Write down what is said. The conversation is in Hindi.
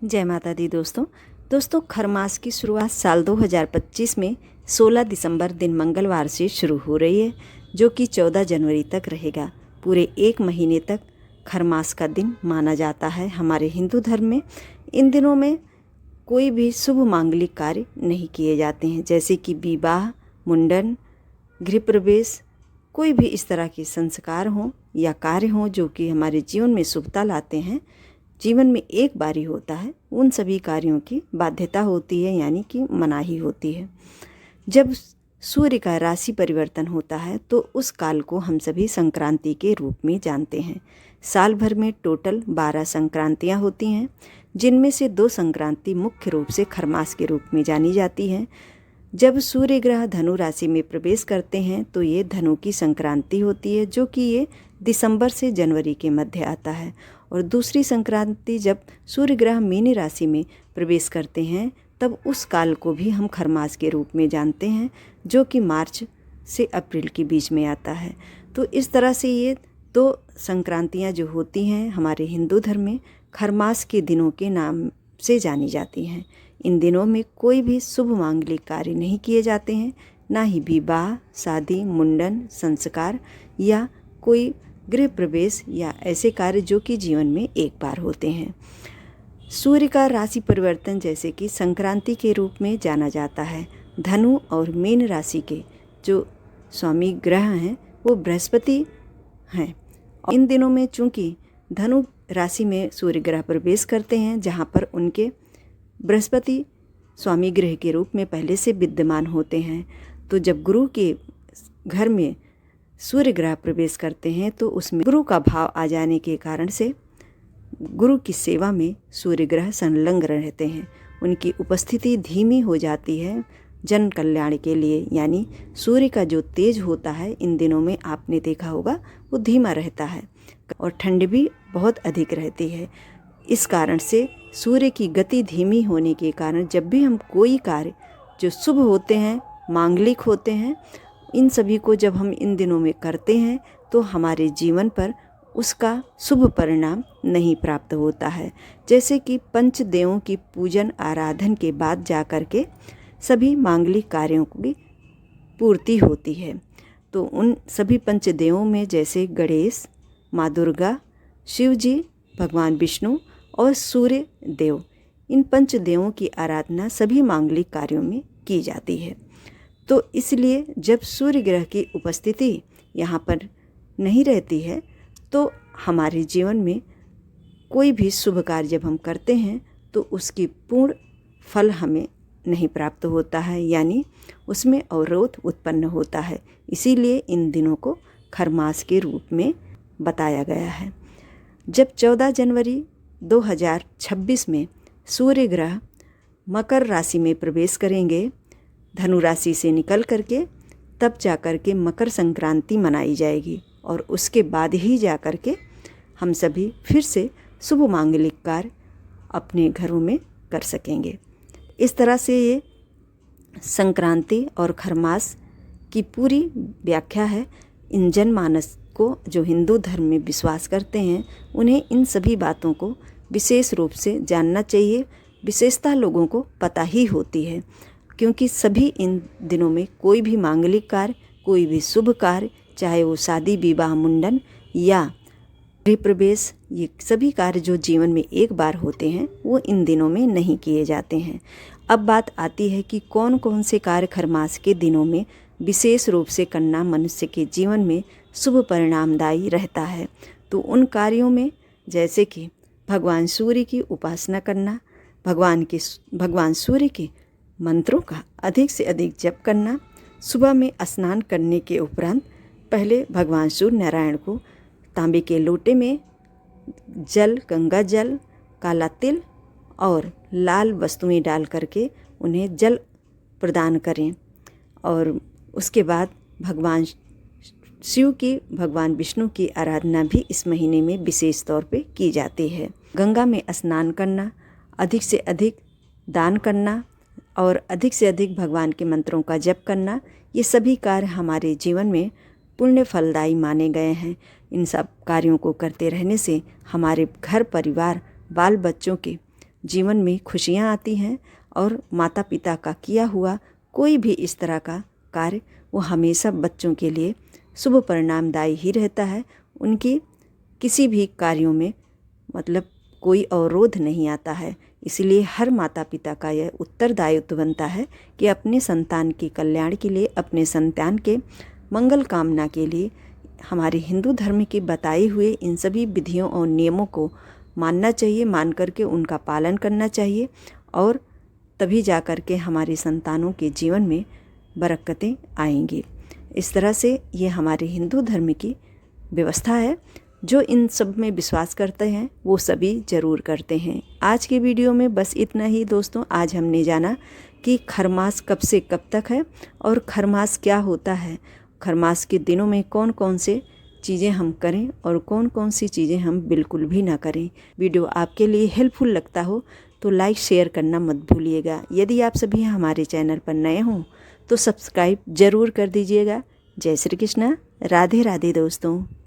जय माता दी दोस्तों खरमास की शुरुआत साल 2025 में 16 दिसंबर दिन मंगलवार से शुरू हो रही है, जो कि 14 जनवरी तक रहेगा। पूरे एक महीने तक खरमास का दिन माना जाता है। हमारे हिंदू धर्म में इन दिनों में कोई भी शुभ मांगलिक कार्य नहीं किए जाते हैं, जैसे कि विवाह, मुंडन, गृह प्रवेश, कोई भी इस तरह के संस्कार हों या कार्य हों जो कि हमारे जीवन में शुभता लाते हैं। जीवन में एक बार ही होता है, उन सभी कार्यों की बाध्यता होती है, यानी कि मनाही होती है। जब सूर्य का राशि परिवर्तन होता है तो उस काल को हम सभी संक्रांति के रूप में जानते हैं। साल भर में टोटल 12 संक्रांतियाँ होती हैं, जिनमें से 2 संक्रांति मुख्य रूप से खरमास के रूप में जानी जाती हैं। जब सूर्य ग्रह धनु राशि में प्रवेश करते हैं तो ये धनु की संक्रांति होती है, जो कि ये दिसंबर से जनवरी के मध्य आता है। और दूसरी संक्रांति जब सूर्य ग्रह मीन राशि में प्रवेश करते हैं, तब उस काल को भी हम खरमास के रूप में जानते हैं, जो कि मार्च से अप्रैल के बीच में आता है। तो इस तरह से ये 2 संक्रांतियाँ जो होती हैं हमारे हिंदू धर्म में खरमास के दिनों के नाम से जानी जाती हैं। इन दिनों में कोई भी शुभ मांगलिक कार्य नहीं किए जाते हैं, ना ही विवाह, शादी, मुंडन, संस्कार या कोई गृह प्रवेश या ऐसे कार्य जो कि जीवन में एक बार होते हैं। सूर्य का राशि परिवर्तन जैसे कि संक्रांति के रूप में जाना जाता है। धनु और मीन राशि के जो स्वामी ग्रह हैं वो बृहस्पति हैं। इन दिनों में चूंकि धनु राशि में सूर्य ग्रह प्रवेश करते हैं, जहाँ पर उनके बृहस्पति स्वामी ग्रह के रूप में पहले से विद्यमान होते हैं, तो जब गुरु के घर में सूर्य ग्रह प्रवेश करते हैं तो उसमें गुरु का भाव आ जाने के कारण से गुरु की सेवा में सूर्य ग्रह संलग्न रहते हैं। उनकी उपस्थिति धीमी हो जाती है जन कल्याण के लिए, यानी सूर्य का जो तेज होता है इन दिनों में आपने देखा होगा वो धीमा रहता है और ठंड भी बहुत अधिक रहती है। इस कारण से सूर्य की गति धीमी होने के कारण जब भी हम कोई कार्य जो शुभ होते हैं, मांगलिक होते हैं, इन सभी को जब हम इन दिनों में करते हैं तो हमारे जीवन पर उसका शुभ परिणाम नहीं प्राप्त होता है। जैसे कि पंचदेवों की पूजन आराधन के बाद जा कर के सभी मांगलिक कार्यों की पूर्ति होती है। तो उन सभी पंचदेवों में जैसे गणेश, माँ दुर्गा, शिव जी, भगवान विष्णु और सूर्य देव, इन पंचदेवों की आराधना सभी मांगलिक कार्यों में की जाती है। तो इसलिए जब सूर्य ग्रह की उपस्थिति यहाँ पर नहीं रहती है तो हमारे जीवन में कोई भी शुभ कार्य जब हम करते हैं तो उसकी पूर्ण फल हमें नहीं प्राप्त होता है, यानी उसमें अवरोध उत्पन्न होता है। इसीलिए इन दिनों को खरमास के रूप में बताया गया है। जब 14 जनवरी 2026 में सूर्य ग्रह मकर राशि में प्रवेश करेंगे धनु राशि से निकल करके, तब जा कर के मकर संक्रांति मनाई जाएगी और उसके बाद ही जा कर के हम सभी फिर से शुभ मांगलिक कार्य अपने घरों में कर सकेंगे। इस तरह से ये संक्रांति और खरमास की पूरी व्याख्या है। इन जनमानस को जो हिंदू धर्म में विश्वास करते हैं उन्हें इन सभी बातों को विशेष रूप से जानना चाहिए। विशेषता लोगों को पता ही होती है, क्योंकि सभी इन दिनों में कोई भी मांगलिक कार्य, कोई भी शुभ कार्य, चाहे वो शादी, विवाह, मुंडन या गृह प्रवेश, ये सभी कार्य जो जीवन में एक बार होते हैं वो इन दिनों में नहीं किए जाते हैं। अब बात आती है कि कौन कौन से कार्य खरमास के दिनों में विशेष रूप से करना मनुष्य के जीवन में शुभ परिणामदायी रहता है। तो उन कार्यों में जैसे कि भगवान सूर्य की उपासना करना, भगवान सूर्य के मंत्रों का अधिक से अधिक जप करना, सुबह में स्नान करने के उपरांत पहले भगवान सूर्य नारायण को तांबे के लोटे में जल, गंगा जल, काला तिल और लाल वस्तुएं डाल करके उन्हें जल प्रदान करें। और उसके बाद भगवान शिव की, भगवान विष्णु की आराधना भी इस महीने में विशेष तौर पे की जाती है। गंगा में स्नान करना, अधिक से अधिक दान करना और अधिक से अधिक भगवान के मंत्रों का जप करना, ये सभी कार्य हमारे जीवन में पुण्य फलदायी माने गए हैं। इन सब कार्यों को करते रहने से हमारे घर परिवार, बाल बच्चों के जीवन में खुशियाँ आती हैं और माता पिता का किया हुआ कोई भी इस तरह का कार्य वो हमेशा बच्चों के लिए शुभ परिणामदायी ही रहता है। उनकी किसी भी कार्यों में मतलब कोई अवरोध नहीं आता है। इसलिए हर माता पिता का यह उत्तरदायित्व बनता है कि अपने संतान के कल्याण के लिए, अपने संतान के मंगल कामना के लिए हमारे हिंदू धर्म के बताए हुए इन सभी विधियों और नियमों को मानना चाहिए, मान करके उनका पालन करना चाहिए और तभी जा कर के हमारे संतानों के जीवन में बरकतें आएंगी। इस तरह से ये हमारे हिंदू धर्म की व्यवस्था है। जो इन सब में विश्वास करते हैं वो सभी ज़रूर करते हैं। आज के वीडियो में बस इतना ही दोस्तों। आज हमने जाना कि खरमास कब से कब तक है और खरमास क्या होता है, खरमास के दिनों में कौन कौन से चीज़ें हम करें और कौन कौन सी चीज़ें हम बिल्कुल भी ना करें। वीडियो आपके लिए हेल्पफुल लगता हो तो लाइक शेयर करना मत भूलिएगा। यदि आप सभी हमारे चैनल पर नए हों तो सब्सक्राइब ज़रूर कर दीजिएगा। जय श्री कृष्णा, राधे राधे दोस्तों।